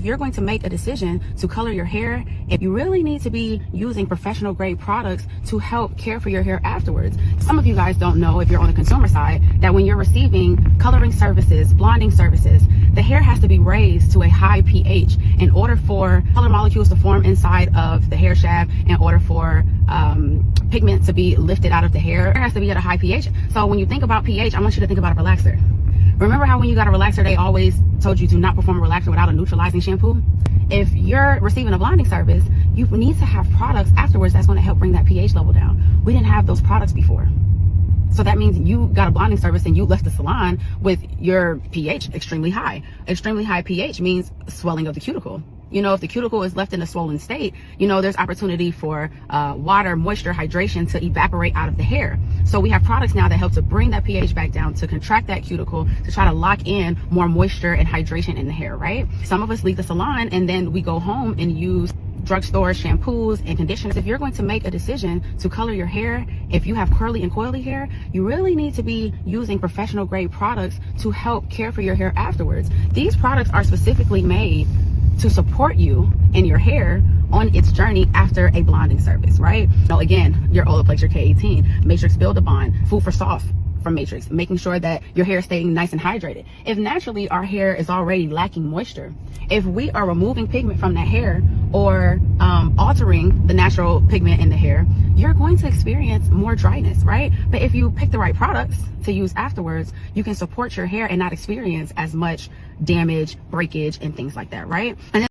you're going to make a decision to color your hair, if you really need to be using professional grade products to help care for your hair afterwards. Some of you guys don't know, if you're on the consumer side, that when you're receiving coloring services, blonding services, the hair has to be raised to a high pH in order for color molecules to form inside of the hair shaft, in order for pigment to be lifted out of the hair. It has to be at a high pH. So when you think about pH, I want you to think about a relaxer. Remember how when you got a relaxer, they always told you to not perform a relaxer without a neutralizing shampoo? If you're receiving a blonding service, you need to have products afterwards that's going to help bring that pH level down. We didn't have those products before. So that means you got a blonding service and you left the salon with your pH extremely high. Extremely high pH means swelling of the cuticle. You know, if the cuticle is left in a swollen state, you know, there's opportunity for water, moisture, hydration to evaporate out of the hair. So we have products now that help to bring that pH back down, to contract that cuticle, to try to lock in more moisture and hydration in the hair, right? Some of us leave the salon and then we go home and use drugstore shampoos and conditioners. If you're going to make a decision to color your hair, if you have curly and coily hair, you really need to be using professional grade products to help care for your hair afterwards. These products are specifically made to support you in your hair on its journey after a blonding service, right? Now, again, your Olaplex, your K18, Matrix Build-A-Bond, Food for Soft from Matrix, making sure that your hair is staying nice and hydrated. If naturally our hair is already lacking moisture, if we are removing pigment from that hair or altering the natural pigment in the hair, you're going to experience more dryness, right? But if you pick the right products to use afterwards, you can support your hair and not experience as much damage, breakage, and things like that, right? And then